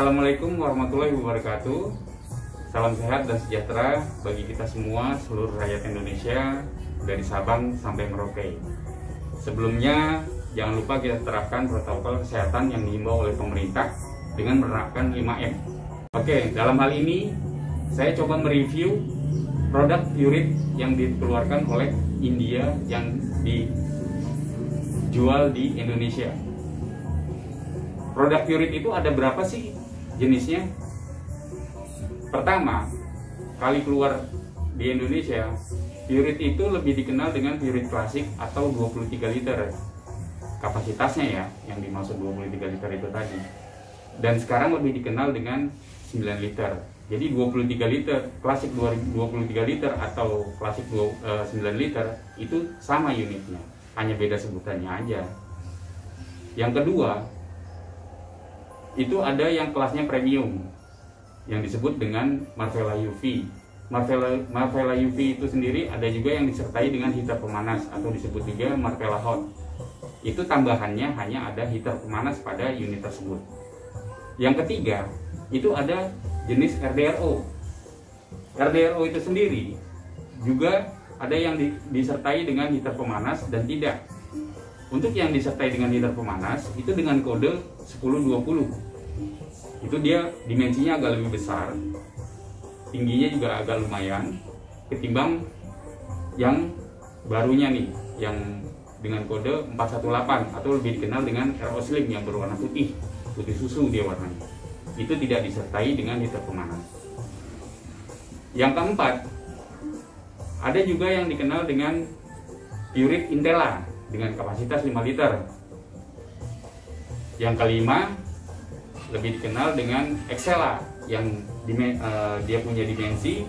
Assalamualaikum warahmatullahi wabarakatuh. Salam sehat dan sejahtera bagi kita semua, seluruh rakyat Indonesia, dari Sabang sampai Merauke. Sebelumnya, jangan lupa kita terapkan protokol kesehatan yang dihimbau oleh pemerintah dengan menerapkan 5M. Oke, dalam hal ini saya coba mereview produk Pureit yang dikeluarkan oleh India yang dijual di Indonesia. Produk Pureit itu ada berapa sih jenisnya? Pertama, kali keluar di Indonesia, Pureit itu lebih dikenal dengan Pureit klasik atau 23 liter kapasitasnya ya, yang dimaksud 23 liter itu tadi. Dan sekarang lebih dikenal dengan 9 liter. Jadi 23 liter, klasik 23 liter atau klasik 9 liter itu sama unitnya, hanya beda sebutannya aja. Yang kedua, itu ada yang kelasnya premium yang disebut dengan Marvella UV. Marvella UV itu sendiri ada juga yang disertai dengan heater pemanas atau disebut juga Marvella Hot. Itu tambahannya hanya ada heater pemanas pada unit tersebut. Yang ketiga, itu ada jenis RDRO. RDRO itu sendiri juga ada yang disertai dengan heater pemanas dan tidak. Untuk yang disertai dengan heater pemanas itu dengan kode 1020. Itu dia dimensinya agak lebih besar, tingginya juga agak lumayan ketimbang yang barunya nih, yang dengan kode 418 atau lebih dikenal dengan RO Slim yang berwarna putih susu dia warnanya. Itu tidak disertai dengan heater pemanas. Yang keempat, ada juga yang dikenal dengan Pureit Intella dengan kapasitas 5 liter. Yang kelima, lebih dikenal dengan Excella yang dia punya dimensi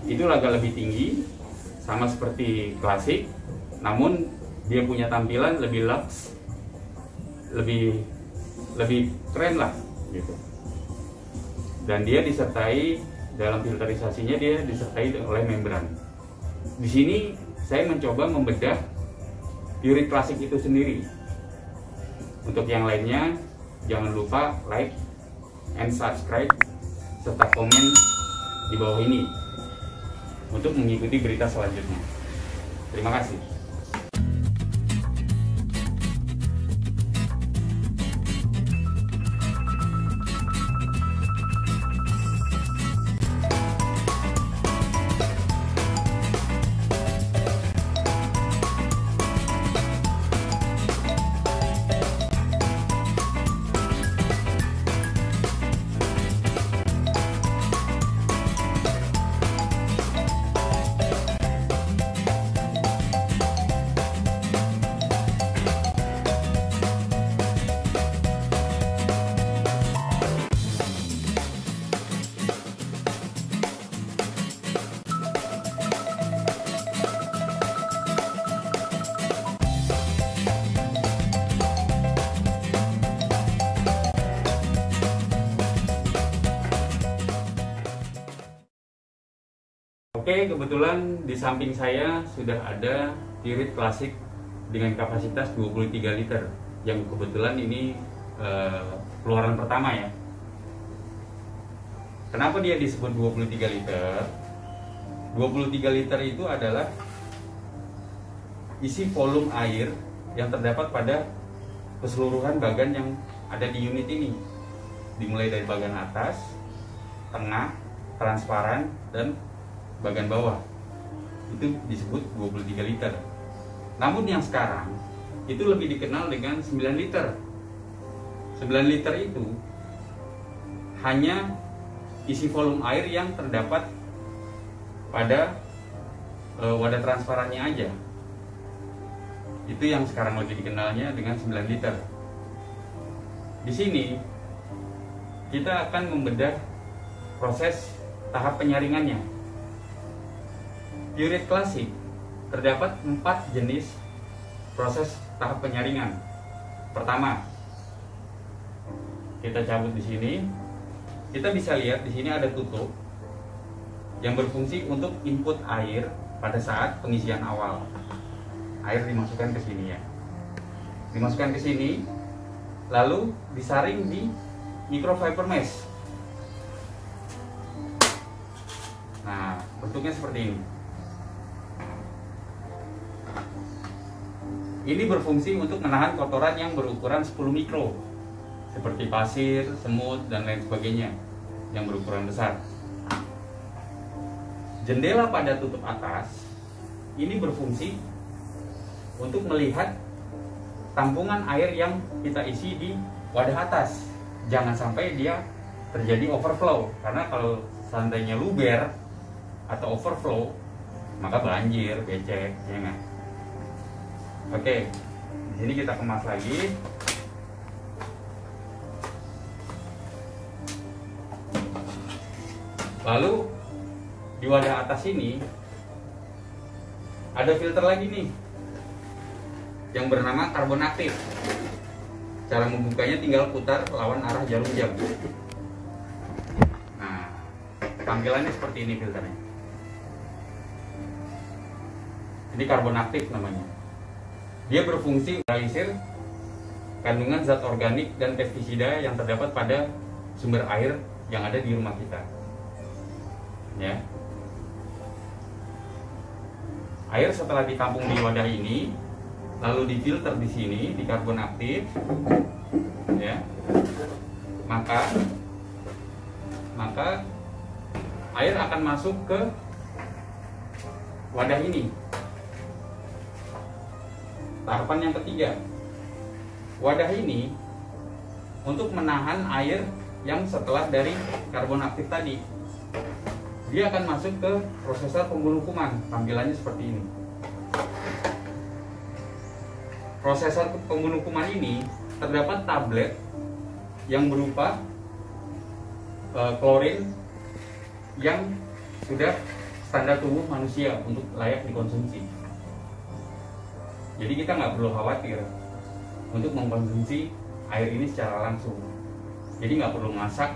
itu agak lebih tinggi, sama seperti klasik, namun dia punya tampilan lebih luxe, lebih keren lah gitu. Dan dia disertai dalam filterisasinya, dia disertai oleh membran. Di sini saya mencoba membedah Pureit klasik itu sendiri. Untuk yang lainnya, jangan lupa like and subscribe serta komen di bawah ini untuk mengikuti berita selanjutnya. Terima kasih. Oke, kebetulan di samping saya sudah ada Pureit klasik dengan kapasitas 23 liter yang kebetulan ini keluaran pertama ya. Kenapa dia disebut 23 liter? 23 liter itu adalah isi volume air yang terdapat pada keseluruhan bagan yang ada di unit ini, dimulai dari bagian atas, tengah, transparan, dan bagian bawah. Itu disebut 23 liter. Namun yang sekarang itu lebih dikenal dengan 9 liter. 9 liter itu hanya isi volume air yang terdapat pada wadah transparannya aja. Itu yang sekarang lebih dikenalnya dengan 9 liter. Di sini kita akan membedah proses tahap penyaringannya. Pureit klasik terdapat 4 jenis proses tahap penyaringan. Pertama, kita cabut di sini. Kita bisa lihat di sini ada tutup yang berfungsi untuk input air pada saat pengisian awal. Air dimasukkan ke sini ya. Dimasukkan ke sini, lalu disaring di microfiber mesh. Nah, bentuknya seperti ini. Ini berfungsi untuk menahan kotoran yang berukuran 10 mikro, seperti pasir, semut, dan lain sebagainya yang berukuran besar. Jendela pada tutup atas ini berfungsi untuk melihat tampungan air yang kita isi di wadah atas. Jangan sampai dia terjadi overflow, karena kalau seandainya luber atau overflow maka banjir, becek, ya nggak? Oke, di sini kita kemas lagi. Lalu di wadah atas ini ada filter lagi nih yang bernama karbon aktif. Cara membukanya tinggal putar lawan arah jarum jam. Nah, tampilannya seperti ini filternya. Ini karbon aktif namanya. Dia berfungsi meminimalisir kandungan zat organik dan pestisida yang terdapat pada sumber air yang ada di rumah kita. Ya. Air setelah ditampung di wadah ini, lalu difilter di sini di karbon aktif, ya, maka air akan masuk ke wadah ini. Tahapan yang ketiga, wadah ini untuk menahan air yang setelah dari karbon aktif tadi, dia akan masuk ke prosesor pembuluh kuman. Tampilannya seperti ini. Prosesor pembuluh kuman ini terdapat tablet yang berupa klorin yang sudah standar tubuh manusia untuk layak dikonsumsi. Jadi kita nggak perlu khawatir untuk mengkonsumsi air ini secara langsung. Jadi nggak perlu masak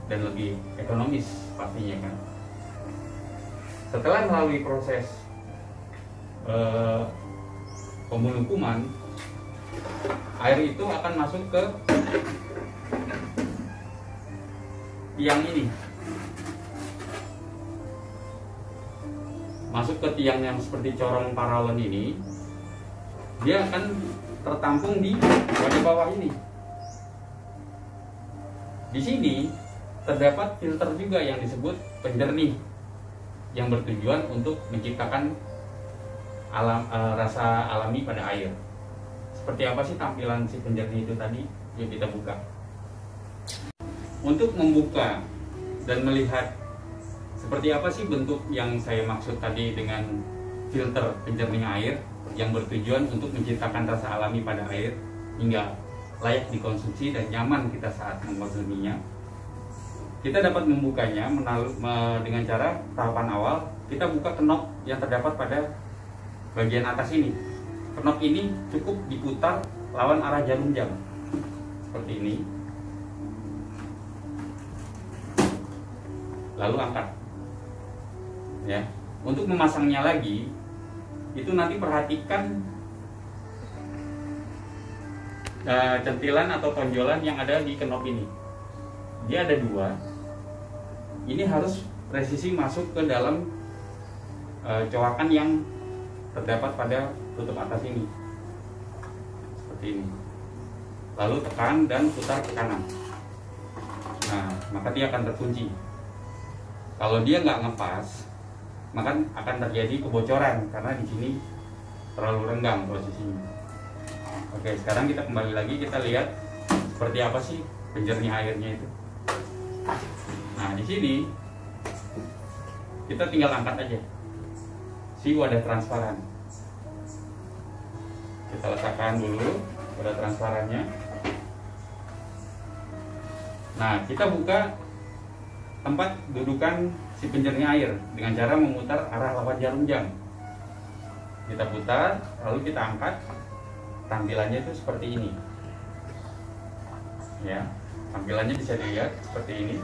dan lebih ekonomis pastinya kan. Setelah melalui proses pembuluh kuman, air itu akan masuk ke tiang ini, masuk ke tiang yang seperti corong paralon ini. Dia akan tertampung di wadah bawah ini. Di sini terdapat filter juga yang disebut penjernih, yang bertujuan untuk menciptakan rasa alami pada air. Seperti apa sih tampilan si penjernih itu tadi? Yuk kita buka. Untuk membuka dan melihat seperti apa sih bentuk yang saya maksud tadi dengan filter penjernih air yang bertujuan untuk menciptakan rasa alami pada air hingga layak dikonsumsi dan nyaman kita saat mengkonsumsinya. Kita dapat membukanya dengan cara tahapan awal, kita buka knop yang terdapat pada bagian atas ini. Knop ini cukup diputar lawan arah jarum jam seperti ini, lalu angkat. Ya, untuk memasangnya lagi itu nanti perhatikan centilan atau tonjolan yang ada di knop ini. Dia ada dua. Ini harus presisi masuk ke dalam coakan yang terdapat pada tutup atas ini, seperti ini. Lalu tekan dan putar ke kanan. Nah, maka dia akan terkunci. Kalau dia nggak ngepas, maka akan terjadi kebocoran karena di sini terlalu renggang posisinya. Oke, sekarang kita kembali lagi, kita lihat seperti apa sih penjernih airnya itu. Nah, di sini kita tinggal angkat aja si wadah transparan. Kita letakkan dulu wadah transparannya. Nah, kita buka tempat dudukan si penjernih air dengan cara memutar arah lawan jarum jam. Kita putar, lalu kita angkat. Tampilannya itu seperti ini. Ya, tampilannya bisa dilihat seperti ini.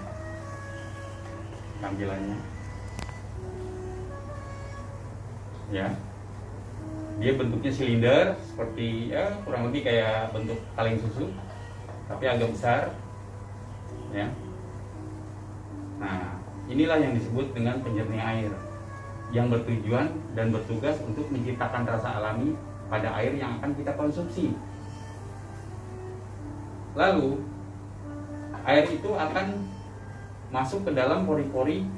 Tampilannya. Ya. Dia bentuknya silinder seperti ya kurang lebih kayak bentuk kaleng susu, tapi agak besar. ya. Nah, inilah yang disebut dengan penjernih air, yang bertujuan dan bertugas untuk menciptakan rasa alami pada air yang akan kita konsumsi. Lalu air itu akan masuk ke dalam pori-pori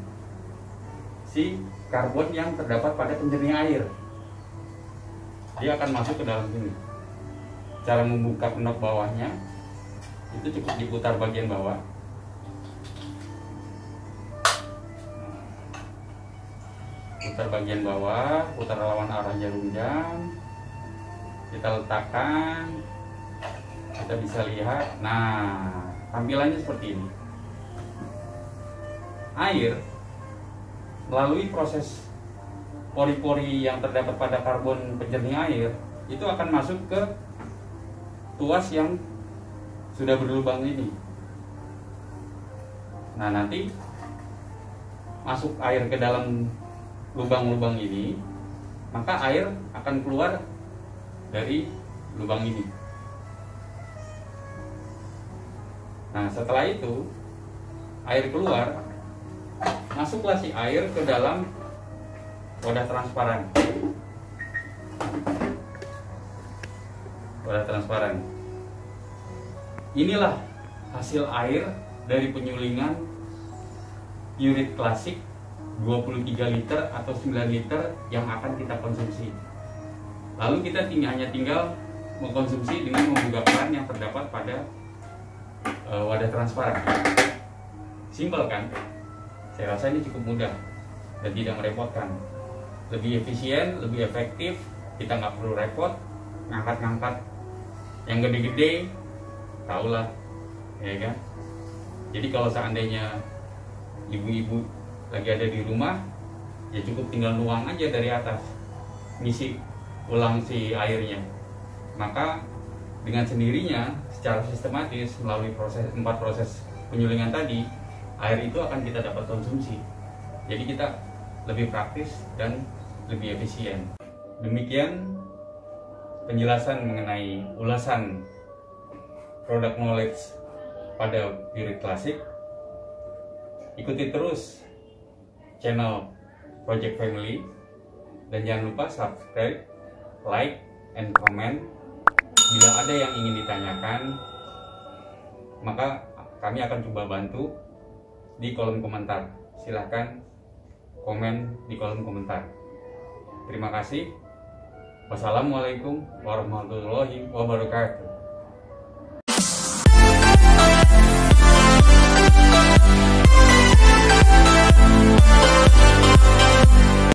si karbon yang terdapat pada penjernih air. Dia akan masuk ke dalam sini. Cara membuka knob bawahnya itu cukup diputar bagian bawah. Putar bagian bawah, putar lawan arah jarum jam. Kita letakkan. Kita bisa lihat. Nah, tampilannya seperti ini. Air melalui proses pori-pori yang terdapat pada karbon penjernih air itu akan masuk ke tuas yang sudah berlubang ini. Nah, nanti masuk air ke dalam lubang-lubang ini, maka air akan keluar dari lubang ini. Nah, setelah itu air keluar, masuklah si air ke dalam wadah transparan. Wadah transparan. Inilah hasil air dari penyulingan Pureit Classic 23 liter atau 9 liter yang akan kita konsumsi. Lalu kita hanya tinggal mengkonsumsi dengan membuka keran yang terdapat pada wadah transparan. Simpel kan? Saya rasa ini cukup mudah dan tidak merepotkan. Lebih efisien, lebih efektif. Kita nggak perlu repot ngangkat-ngangkat yang gede-gede, tahulah, ya kan? Jadi kalau seandainya ibu-ibu lagi ada di rumah, ya cukup tinggal nuang aja dari atas, ngisi ulang si airnya. Maka dengan sendirinya secara sistematis melalui 4 proses penyulingan tadi, air itu akan kita dapat konsumsi. Jadi kita lebih praktis dan lebih efisien. Demikian penjelasan mengenai ulasan product knowledge pada Pureit Classic. Ikuti terus channel Project Family dan jangan lupa subscribe, like, and comment. Bila ada yang ingin ditanyakan, maka kami akan coba bantu di kolom komentar. Silahkan komen di kolom komentar. Terima kasih. Wassalamualaikum warahmatullahi wabarakatuh.